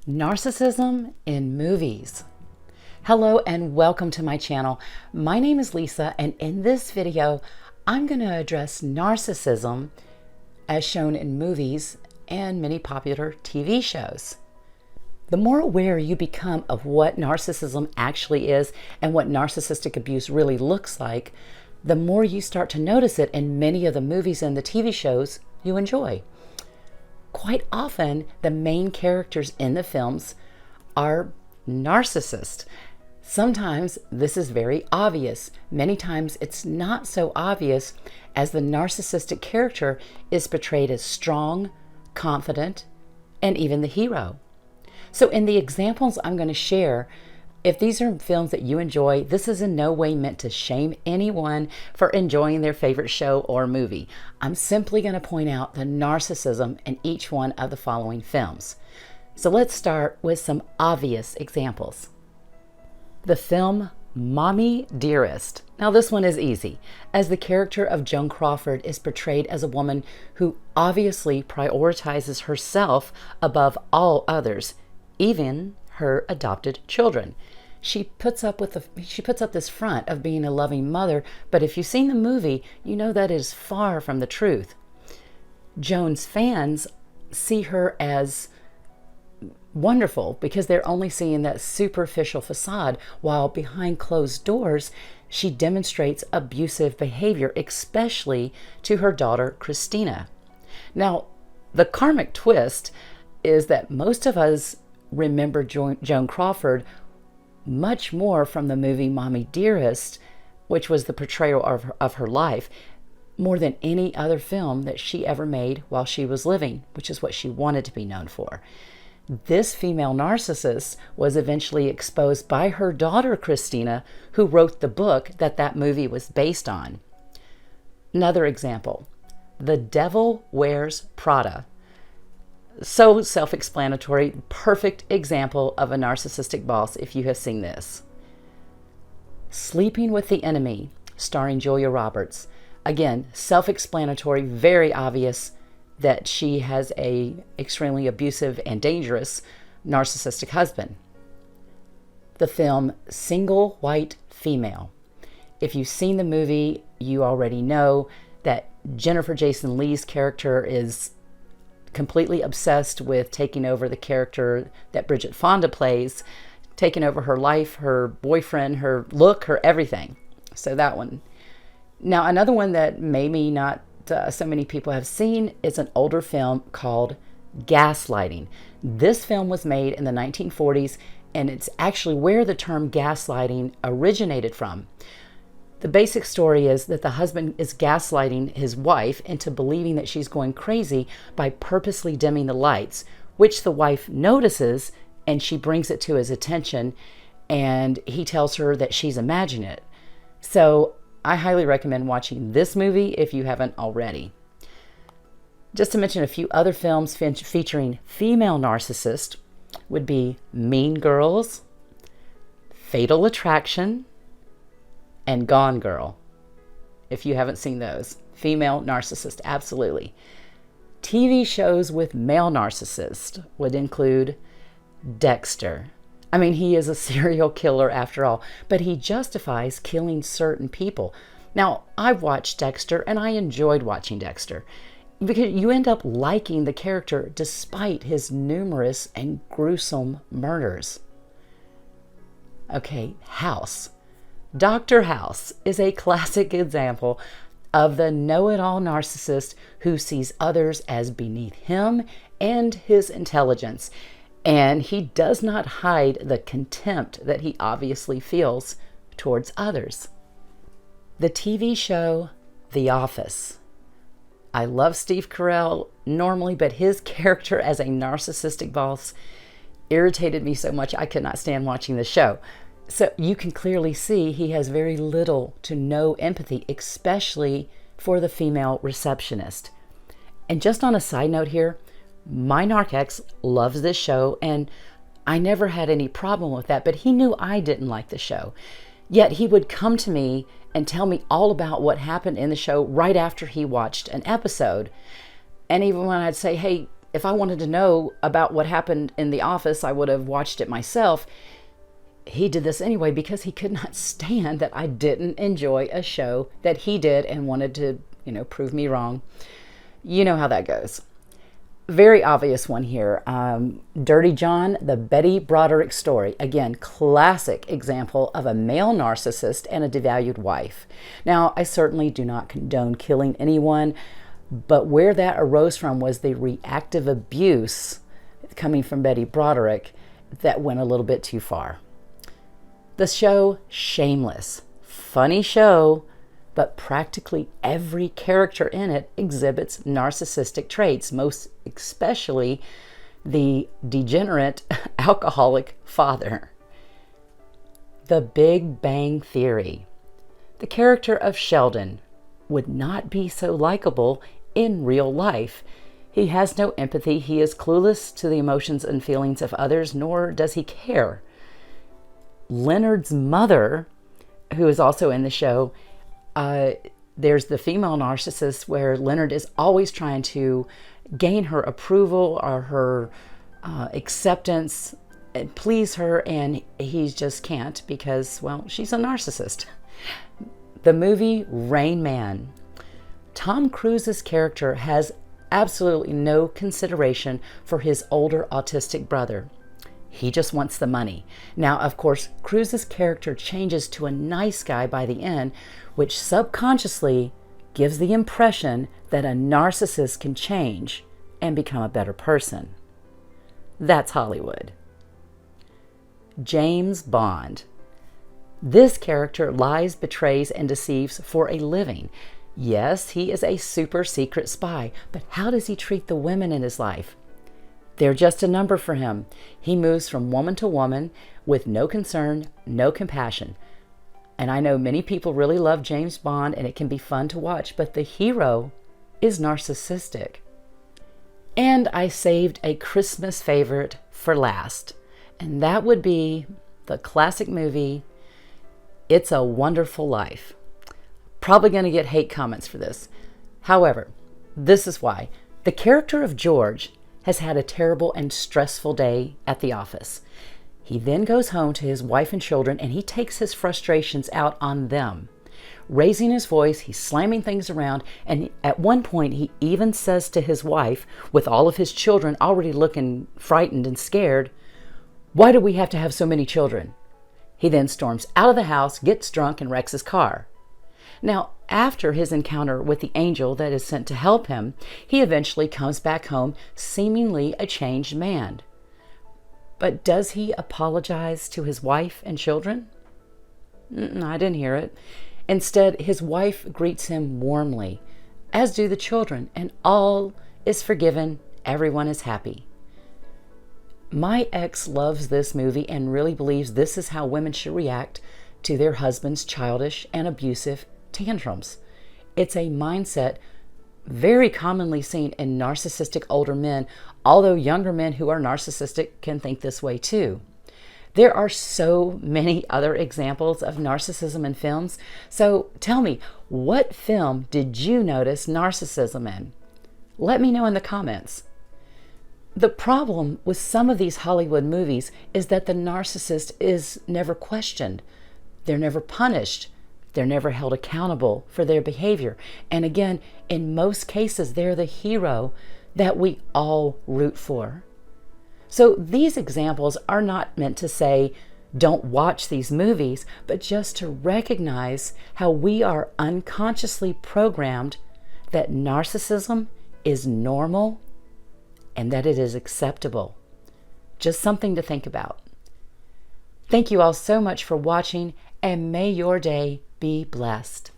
Narcissism in movies. Hello and welcome to my channel. My name is Lisa, and in this video I'm going to address narcissism as shown in movies and many popular TV shows. The more aware you become of what narcissism actually is and what narcissistic abuse really looks like, the more you start to notice it in many of the movies and the TV shows you enjoy. Quite often, the main characters in the films are narcissists. Sometimes this is very obvious. Many times it's not so obvious, as the narcissistic character is portrayed as strong, confident, and even the hero. So in the examples I'm going to share, if these are films that you enjoy, this is in no way meant to shame anyone for enjoying their favorite show or movie. I'm simply going to point out the narcissism in each one of the following films. So let's start with some obvious examples. The film Mommy Dearest. Now this one is easy, as the character of Joan Crawford is portrayed as a woman who obviously prioritizes herself above all others, even her adopted children. She puts up this front of being a loving mother, but if you've seen the movie, you know that is far from the truth. Joan's fans see her as wonderful because they're only seeing that superficial facade, while behind closed doors, she demonstrates abusive behavior, especially to her daughter, Christina. Now, the karmic twist is that most of us remember Joan Crawford much more from the movie Mommy Dearest, which was the portrayal of her life, more than any other film that she ever made while she was living, which is what she wanted to be known for. This female narcissist was eventually exposed by her daughter, Christina, who wrote the book that movie was based on. Another example, The Devil Wears Prada. So self-explanatory, perfect example of a narcissistic boss if you have seen this. Sleeping with the Enemy, starring Julia Roberts. Again, self-explanatory, very obvious that she has a extremely abusive and dangerous narcissistic husband. The film Single White Female. If you've seen the movie, you already know that Jennifer Jason Leigh's character is completely obsessed with taking over the character that Bridget Fonda plays, taking over her life, her boyfriend, her look, her everything. So that one. Now, another one that maybe not so many people have seen is an older film called Gaslighting. This film was made in the 1940s, and it's actually where the term gaslighting originated from. The basic story is that the husband is gaslighting his wife into believing that she's going crazy by purposely dimming the lights, which the wife notices, and she brings it to his attention, and he tells her that she's imagining it. So I highly recommend watching this movie if you haven't already. Just to mention a few other films featuring female narcissists would be Mean Girls, Fatal Attraction, and Gone Girl. If you haven't seen those, female narcissist, absolutely. TV shows with male narcissists would include Dexter. I mean, he is a serial killer after all, but he justifies killing certain people. Now, I've watched Dexter and I enjoyed watching Dexter because you end up liking the character despite his numerous and gruesome murders. Okay, House. Dr. House is a classic example of the know-it-all narcissist who sees others as beneath him and his intelligence, and he does not hide the contempt that he obviously feels towards others. The TV show The Office. I love Steve Carell normally, but his character as a narcissistic boss irritated me so much I could not stand watching the show. So you can clearly see he has very little to no empathy, especially for the female receptionist. And just on a side note here, my narc ex loves this show, and I never had any problem with that, but he knew I didn't like the show. Yet he would come to me and tell me all about what happened in the show right after he watched an episode. And even when I'd say, hey, if I wanted to know about what happened in the office, I would have watched it myself. He did this anyway because he could not stand that I didn't enjoy a show that he did and wanted to, prove me wrong. You know how that goes. Very obvious one here. Dirty John, the Betty Broderick story. Again, classic example of a male narcissist and a devalued wife. Now, I certainly do not condone killing anyone, but where that arose from was the reactive abuse coming from Betty Broderick that went a little bit too far. The show Shameless. Funny show, but practically every character in it exhibits narcissistic traits, most especially the degenerate alcoholic father. The Big Bang Theory. The character of Sheldon would not be so likable in real life. He has no empathy. He is clueless to the emotions and feelings of others, nor does he care. Leonard's mother, who is also in the show, there's the female narcissist where Leonard is always trying to gain her approval or her acceptance and please her, and he just can't because, well, she's a narcissist. The movie Rain Man. Tom Cruise's character has absolutely no consideration for his older autistic brother. He just wants the money. Now, of course, Cruise's character changes to a nice guy by the end, which subconsciously gives the impression that a narcissist can change and become a better person. That's Hollywood. James Bond. This character lies, betrays, and deceives for a living. Yes, he is a super secret spy, but how does he treat the women in his life? They're just a number for him. He moves from woman to woman with no concern, no compassion. And I know many people really love James Bond and it can be fun to watch, but the hero is narcissistic. And I saved a Christmas favorite for last, and that would be the classic movie, It's a Wonderful Life. Probably going to get hate comments for this. However, this is why. The character of George has had a terrible and stressful day at the office. He then goes home to his wife and children and he takes his frustrations out on them. Raising his voice, he's slamming things around, and at one point he even says to his wife, with all of his children already looking frightened and scared, "Why do we have to have so many children?" He then storms out of the house, gets drunk, and wrecks his car. Now, after his encounter with the angel that is sent to help him, he eventually comes back home seemingly a changed man. But does he apologize to his wife and children? I didn't hear it. Instead, his wife greets him warmly, as do the children, and all is forgiven. Everyone is happy. My ex loves this movie and really believes this is how women should react to their husband's childish and abusive tantrums. It's a mindset very commonly seen in narcissistic older men, although younger men who are narcissistic can think this way too. There are so many other examples of narcissism in films. So tell me, what film did you notice narcissism in? Let me know in the comments. The problem with some of these Hollywood movies is that the narcissist is never questioned. They're never punished. They're never held accountable for their behavior. And again, in most cases, they're the hero that we all root for. So these examples are not meant to say, don't watch these movies, but just to recognize how we are unconsciously programmed that narcissism is normal and that it is acceptable. Just something to think about. Thank you all so much for watching, and may your day be blessed.